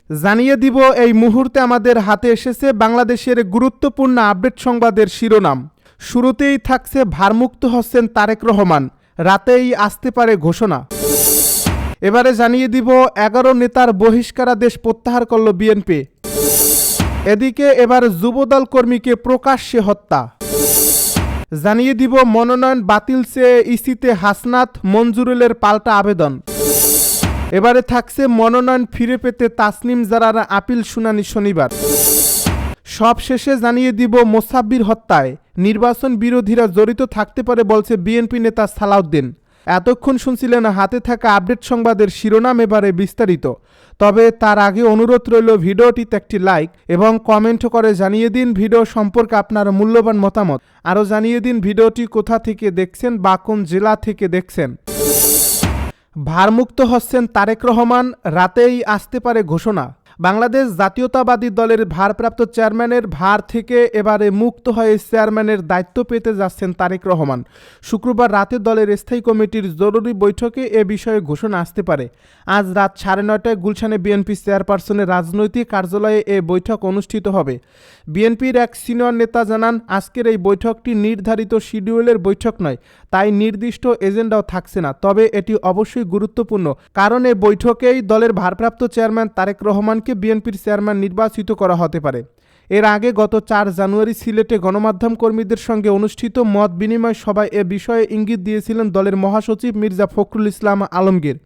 জানিয়ে দিব এই মুহূর্তে আমাদের হাতে এসেছে বাংলাদেশের গুরুত্বপূর্ণ আপডেট সংবাদের শিরোনাম। শুরুতেই থাকছে ভারমুক্ত হচ্ছেন তারেক রহমান, রাতেই আসতে পারে ঘোষণা। এবারে জানিয়ে দিব 11 নেতার বহিষ্কারাদেশ প্রত্যাহার করল বিএনপি। এদিকে এবার যুবদল কর্মীকে প্রকাশ্যে হত্যা। জানিয়ে দিব মনোনয়ন বাতিল চেয়ে ইসিতে হাসনাত মঞ্জুরুলের পাল্টা আবেদন। এবারে থাকছে মনোনয়ন ফিরে পেতে তাসনিম জারার আপিল শুনানি শনিবার। সবশেষে জানিয়ে দিব মোসাব্বির হত্যায় নির্বাচন বিরোধীরা জড়িত থাকতে পারে বলছে বিএনপি নেতা সালাউদ্দিন। এতক্ষণ শুনছিলেন হাতে থাকা আপডেট সংবাদের শিরোনাম, এবারে বিস্তারিত। তবে তার আগে অনুরোধ রইল ভিডিওটিতে একটি লাইক এবং কমেন্ট করে জানিয়ে দিন ভিডিও সম্পর্কে আপনার মূল্যবান মতামত। আরও জানিয়ে দিন ভিডিওটি কোথা থেকে দেখছেন বা কোন জেলা থেকে দেখছেন। ভারমুক্ত হচ্ছেন তারেক রহমান, রাতেই আসতে পারে ঘোষণা। বাংলাদেশ জাতীয়তাবাদী দলের ভারপ্রাপ্ত চেয়ারম্যানের ভার থেকে এবারে মুক্ত হয়ে চেয়ারম্যানের দায়িত্ব পেতে যাচ্ছেন তারেক রহমান। শুক্রবার রাতে দলের স্থায়ী কমিটির জরুরি বৈঠকে এ বিষয়ে ঘোষণা আসতে পারে। আজ রাত 9:30টায় গুলশানে বিএনপি চেয়ারপারসনের রাজনৈতিক কার্যালয়ে এ বৈঠক অনুষ্ঠিত হবে। বিএনপির এক সিনিয়র নেতা জানান, আজকের এই বৈঠকটি নির্ধারিত শিডিউলের বৈঠক নয়, তাই নির্দিষ্ট এজেন্ডাও থাকছে না। তবে এটি অবশ্যই গুরুত্বপূর্ণ, কারণ এই বৈঠকেই দলের ভারপ্রাপ্ত চেয়ারম্যান তারেক রহমানকে বিএনপির চেয়ারম্যান নির্বাচিত করা হতে পারে। এর আগে গত 4 জানুয়ারি সিলেটে গণমাধ্যম কর্মীদের সঙ্গে অনুষ্ঠিত মত বিনিময় সভায় এ বিষয়ে ইঙ্গিত দিয়েছিলেন দলের মহাসচিব মির্জা ফখরুল ইসলাম আলমগীর।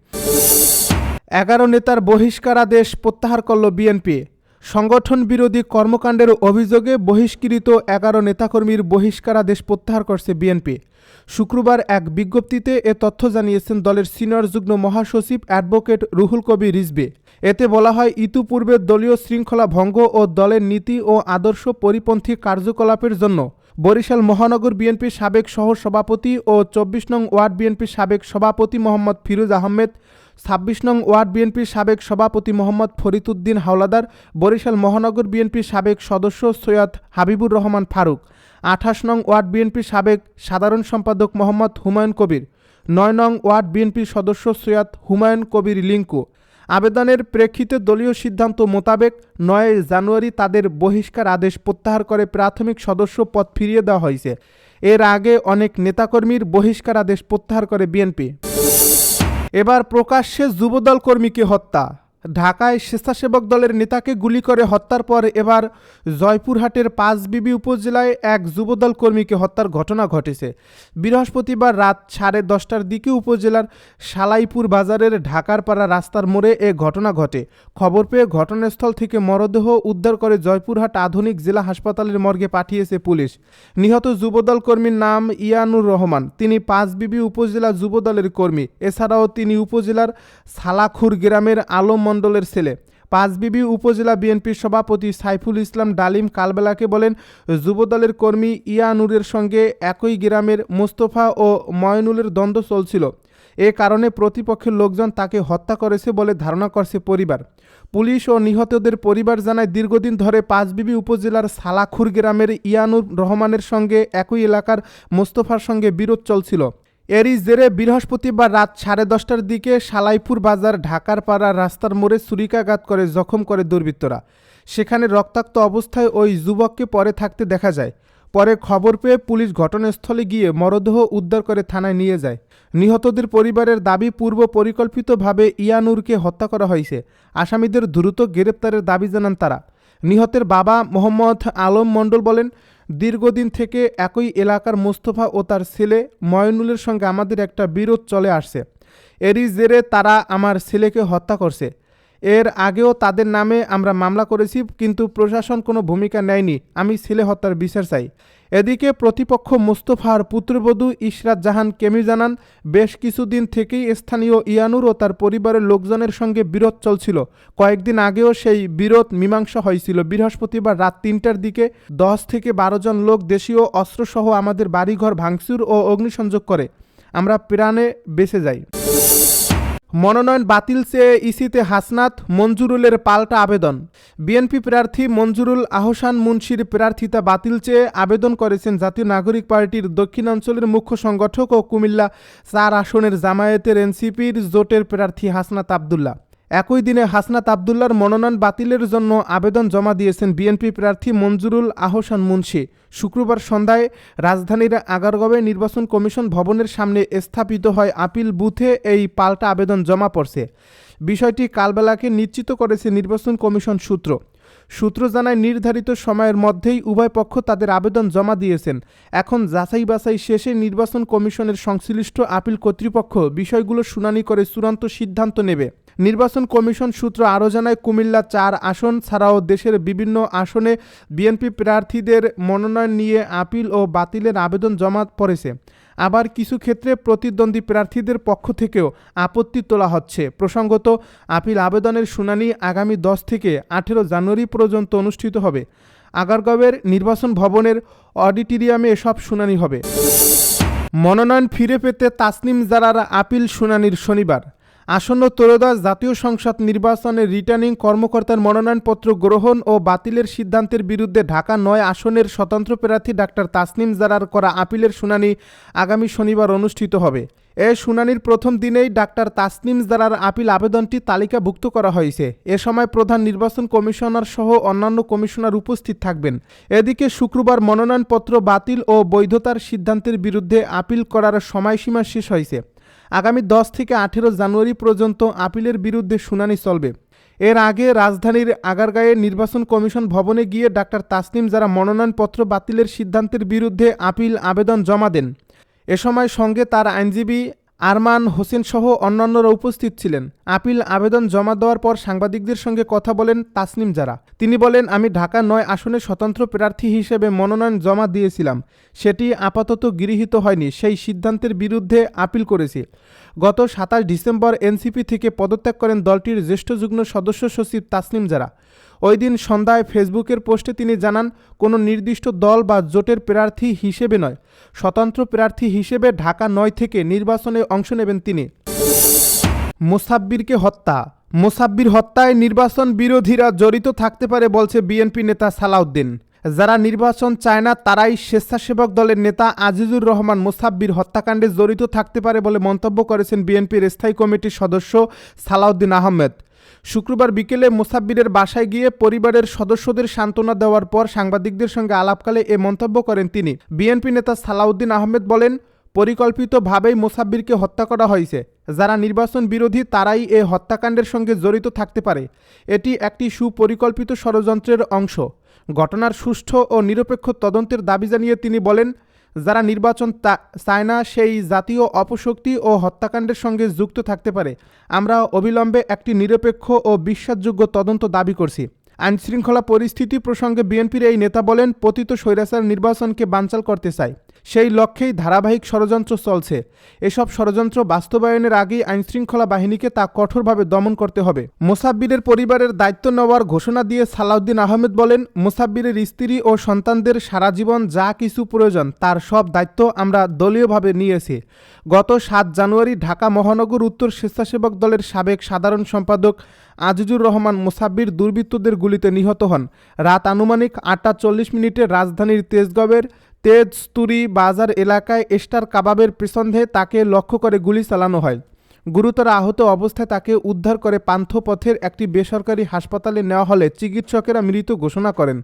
11 নেতার বহিষ্কারাদেশ প্রত্যাহার করল বিএনপি। সংগঠন বিরোধী কর্মকাণ্ডের অভিযোগে বহিষ্কৃত 11 নেতাকর্মীর বহিষ্কারাদেশ প্রত্যাহার করছে বিএনপি। শুক্রবার এক বিজ্ঞপ্তিতে এ তথ্য জানিয়েছেন দলের সিনিয়র যুগ্ম মহাসচিব অ্যাডভোকেট রুহুল কবির রিজভী। এতে বলা হয়, ইতিপূর্বে দলীয় শৃঙ্খলা ভঙ্গ ও দলের নীতি ও আদর্শ পরিপন্থী কার্যকলাপের জন্য বরিশাল মহানগর বিএনপির সাবেক সহ সভাপতি ও 24 নং ওয়ার্ড বিএনপির সাবেক সভাপতি মোহাম্মদ ফিরোজ আহমেদ, 26 নং ওয়ার্ড বিএনপির সাবেক সভাপতি মোহাম্মদ ফরিদউদ্দিন হাওলাদার, বরিশাল মহানগর বিএনপির সাবেক সদস্য সৈয়দ হাবিবুর রহমান ফারুক, 28 নং ওয়ার্ড বিএনপির সাবেক সাধারণ সম্পাদক মোহাম্মদ হুমায়ুন কবির, 9 নং ওয়ার্ড বিএনপির সদস্য সৈয়দ হুমায়ুন কবির লিঙ্কু। আবেদনের প্রেক্ষিতে দলীয় সিদ্ধান্ত মোতাবেক 9 জানুয়ারি তাদের বহিষ্কার আদেশ প্রত্যাহার করে প্রাথমিক সদস্য পদ ফিরিয়ে দেওয়া হয়েছে। এর আগে অনেক নেতাকর্মীর বহিষ্কার আদেশ প্রত্যাহার করে বিএনপি। এবার প্রকাশ্যে যুবদল কর্মীকে হত্যা। ঢাকায় স্বেচ্ছাসেবক দলের নেতাকে গুলি করে হত্যার পর এবার জয়পুরহাটের পাঁচবিবি উপজেলায় এক যুবদল কর্মীকে হত্যার ঘটনা ঘটেছে। বৃহস্পতিবার রাত 10:30টার দিকে উপজেলার সালাইপুর বাজারের ঢাকারপাড়া রাস্তার মোড়ে এ ঘটনা ঘটে। খবর পেয়ে ঘটনাস্থল থেকে মরদেহ উদ্ধার করে জয়পুরহাট আধুনিক জেলা হাসপাতালের মর্গে পাঠিয়েছে পুলিশ। নিহত যুবদল কর্মীর নাম ইয়ানুর রহমান। তিনি পাঁচবিবি উপজেলা যুবদলের কর্মী। এছাড়াও তিনি উপজেলার সালাখুর গ্রামের আলম মণ্ডলের ছেলে। পাঁচবিবি উপজেলা বিএনপির সভাপতি সাইফুল ইসলাম ডালিম কালবেলাকে বলেন, যুবদলের কর্মী ইয়ানুরের সঙ্গে একই গ্রামের মোস্তফা ও ময়নুলের দ্বন্দ্ব চলছিল। এ কারণে প্রতিপক্ষের লোকজন তাকে হত্যা করেছে বলে ধারণা করছে পরিবার। পুলিশ ও নিহতদের পরিবার জানায়, দীর্ঘদিন ধরে পাঁচবিবি উপজেলার সালাখুর গ্রামের ইয়ানুর রহমানের সঙ্গে একই এলাকার মোস্তফার সঙ্গে বিরোধ চলছিল। এরই জেরে বৃহস্পতিবার রাত 10:30টার দিকে সালাইপুর বাজার ঢাকারপাড়া রাস্তার মোড়ে ছুরিকাঘাত করে জখম করে দুর্বৃত্তরা। সেখানে রক্তাক্ত অবস্থায় ওই যুবককে পড়ে থাকতে দেখা যায়। পরে খবর পেয়ে পুলিশ ঘটনাস্থলে গিয়ে মরদেহ উদ্ধার করে থানায় নিয়ে যায়। নিহতদের পরিবারের দাবি, পূর্ব পরিকল্পিতভাবে ইয়ানুরকে হত্যা করা হয়েছে। আসামিদের দ্রুত গ্রেপ্তারের দাবি জানান তারা। নিহতের বাবা মোহাম্মদ আলম মণ্ডল বলেন, দীর্ঘদিন থেকে একই এলাকার মোস্তফা ও তার ছেলে ময়নুলের সঙ্গে আমাদের একটা বিরোধ চলে আসছে। এরই জেরে তারা আমার ছেলেকে হত্যা করছে। এর আগেও তাদের নামে আমরা মামলা করেছি, কিন্তু প্রশাসন কোনো ভূমিকা নেয়নি। আমি ছেলে হত্যার বিচার চাই। এদিকে প্রতিপক্ষ মোস্তফার পুত্রবধূ ইশরাত জাহান কেমি জানান, বেশ কিছুদিন থেকেই স্থানীয় ইয়ানুর ও তার পরিবারের লোকজনের সঙ্গে বিরোধ চলছিল। কয়েকদিন আগেও সেই বিরোধ মীমাংসা হয়েছিল। বৃহস্পতিবার রাত 3টার দিকে 10 থেকে 12 জন লোক দেশীয় অস্ত্রসহ আমাদের বাড়িঘর ভাঙচুর ও অগ্নিসংযোগ করে। আমরা প্রাণে বেঁচে যাই। মনোনয়ন বাতিল চেয়ে ইসিতে হাসনাত মঞ্জুরুলের পাল্টা আবেদন। বিএনপি প্রার্থী মঞ্জুরুল আহসান মুন্সির প্রার্থিতা বাতিল চেয়ে আবেদন করেছেন জাতীয় নাগরিক পার্টির দক্ষিণাঞ্চলের মুখ্য সংগঠক ও কুমিল্লা 4 আসনের জামায়াতের এনসিপির জোটের প্রার্থী হাসনাত আবদুল্লাহ। একই দিনে হাসনাত আবদুল্লাহর মনোনয়ন বাতিলের জন্য আবেদন জমা দিয়েছেন বিএনপি প্রার্থী মঞ্জুরুল আহসান মুন্সী। শুক্রবার সন্ধ্যায় রাজধানীর আগারগাঁওয়ে নির্বাচন কমিশন ভবনের সামনে স্থাপিত হয় আপিল বুথে এই পাল্টা আবেদন জমা পড়ছে। বিষয়টি কালবেলাকে নিশ্চিত করেছে নির্বাচন কমিশন সূত্র জানায় নির্ধারিত সময়ের মধ্যেই উভয় পক্ষ তাদের আবেদন জমা দিয়েছেন। এখন যাচাই বাছাই শেষে নির্বাচন কমিশনের সংশ্লিষ্ট আপিল কর্তৃপক্ষ বিষয়গুলো শুনানি করে চূড়ান্ত সিদ্ধান্ত নেবে। নির্বাচন কমিশন সূত্র আরও জানায় কুমিল্লা 4 আসন ছাড়াও দেশের বিভিন্ন আসনে বিএনপি প্রার্থীদের মনোনয়ন নিয়ে আপিল ও বাতিলের আবেদন জমা পড়েছে। আবার কিছু ক্ষেত্রে প্রতিদ্বন্দ্বী প্রার্থীদের পক্ষ থেকেও আপত্তি তোলা হচ্ছে। প্রসঙ্গত, আপিল আবেদনের শুনানি আগামী 10 থেকে 18 জানুয়ারি পর্যন্ত অনুষ্ঠিত হবে। আগারগাঁওয়ের নির্বাচন ভবনের অডিটোরিয়ামে এসব শুনানি হবে। মনোনয়ন ফিরে পেতে তাসনিম জারার আপিল শুনানির শনিবার। আসন্ন ত্রয়োদশ জাতীয় সংসদ নির্বাচনে রিটার্নিং কর্মকর্তার মনোনয়নপত্র গ্রহণ ও বাতিলের সিদ্ধান্তের বিরুদ্ধে ঢাকা 9 আসনের স্বতন্ত্র প্রার্থী ডাক্তার তাসনিম জারার করা আপিলের শুনানি আগামী শনিবার অনুষ্ঠিত হবে। এ শুনানির প্রথম দিনেই ডাক্তার তাসনিম জারার আপিল আবেদনটি তালিকাভুক্ত করা হয়েছে। এ সময় প্রধান নির্বাচন কমিশনার সহ অন্যান্য কমিশনার উপস্থিত থাকবেন। এদিকে শুক্রবার মনোনয়নপত্র বাতিল ও বৈধতার সিদ্ধান্তের বিরুদ্ধে আপিল করার সময়সীমা শেষ হয়েছে। আগামী 10 থেকে 18 জানুয়ারি পর্যন্ত আপিলের বিরুদ্ধে শুনানি চলবে। এর আগে রাজধানীর আগারগাঁওয়ে নির্বাচন কমিশন ভবনে গিয়ে ডাক্তার তাসনিম জারা মনোনয়নপত্র বাতিলের সিদ্ধান্তের বিরুদ্ধে আপিল আবেদন জমা দেন। এ সময় সঙ্গে তার আইনজীবী আরমান হোসেন সহ অন্যান্যরা উপস্থিত ছিলেন। আপিল আবেদন জমা দেওয়ার পর সাংবাদিকদের সঙ্গে কথা বলেন তাসনিম জারা। তিনি বলেন, আমি ঢাকা 9 আসনে স্বতন্ত্র প্রার্থী হিসেবে মনোনয়ন জমা দিয়েছিলাম। সেটি আপাতত গৃহীত হয়নি। সেই সিদ্ধান্তের বিরুদ্ধে আপিল করেছি। গত 27 ডিসেম্বর এনসিপি থেকে পদত্যাগ করেন দলটির জ্যেষ্ঠ যুগ্ম সদস্য সচিব তাসনিম জারা। ওই দিন সন্ধ্যায় ফেসবুকের পোস্টে তিনি জানান, কোনো নির্দিষ্ট দল বা জোটের প্রার্থী হিসেবে নয়, স্বতন্ত্র প্রার্থী হিসেবে ঢাকা 9 থেকে নির্বাচনে অংশ নেবেন তিনি। মোসাব্বিরকে হত্যা। মোসাব্বির হত্যায় নির্বাচন বিরোধীরা জড়িত থাকতে পারে বলছে বিএনপি নেতা সালাউদ্দিন। যারা নির্বাচন চায় না তারাই স্বেচ্ছাসেবক দলের নেতা আজিজুর রহমান মোসাব্বির হত্যাকাণ্ডে জড়িত থাকতে পারে বলে মন্তব্য করেছেন বিএনপির স্থায়ী কমিটির সদস্য সালাউদ্দিন আহমেদ। শুক্রবার বিকেলে মোসাব্বিরের বাসায় গিয়ে পরিবারের সদস্যদের সান্ত্বনা দেওয়ার পর সাংবাদিকদের সঙ্গে আলাপকালে এ মন্তব্য করেন তিনি। বিএনপি নেতা সালাউদ্দিন আহমেদ বলেন, পরিকল্পিতভাবেই মোসাব্বিরকে হত্যা করা হয়েছে। যারা নির্বাচন বিরোধী তারাই এ হত্যাকাণ্ডের সঙ্গে জড়িত থাকতে পারে। এটি একটি সুপরিকল্পিত ষড়যন্ত্রের অংশ। ঘটনার সুষ্ঠু ও নিরপেক্ষ তদন্তের দাবি জানিয়ে তিনি বলেন, যারা নির্বাচন চায় না সেই জাতীয় অপশক্তি ও হত্যাকাণ্ডের সঙ্গে যুক্ত থাকতে পারে। আমরা অবিলম্বে একটি নিরপেক্ষ ও বিশ্বাসযোগ্য তদন্ত দাবি করছি। আইনশৃঙ্খলা পরিস্থিতি প্রসঙ্গে বিএনপির এই নেতা বলেন, পতিত স্বৈরাচার নির্বাচনকে বানচাল করতে চায়। সেই লক্ষ্যেই ধারাবাহিক ষড়যন্ত্র চলছে। এসব ষড়যন্ত্র বাস্তবায়নের আগেই আইনশৃঙ্খলা বাহিনীকে তা কঠোরভাবে দমন করতে হবে। মোসাব্বিরের পরিবারের দায়িত্ব নেওয়ার ঘোষণা দিয়ে সালাউদ্দিন আহমেদ বলেন, মোসাব্বিরের স্ত্রী ও সন্তানদের সারা জীবন যা কিছু প্রয়োজন তার সব দায়িত্ব আমরা দলীয়ভাবে নিয়েছি। গত 7 জানুয়ারি ঢাকা মহানগর উত্তর স্বেচ্ছাসেবক দলের সাবেক সাধারণ সম্পাদক আজিজুর রহমান মোসাব্বির দুর্বৃত্তদের গুলিতে নিহত হন। রাত আনুমানিক 8টা 40 রাজধানীর তেজগাঁওয়ের তেজতুরি বাজার এলাকায় স্টার কাবাবের পেছনে তাকে লক্ষ্য করে গুলি চালানো হয়। গুরুতর আহত অবস্থায় তাকে উদ্ধার করে পান্থপথের একটি বেসরকারি হাসপাতালে নেওয়া হলে চিকিৎসকেরা মৃত ঘোষণা করেন।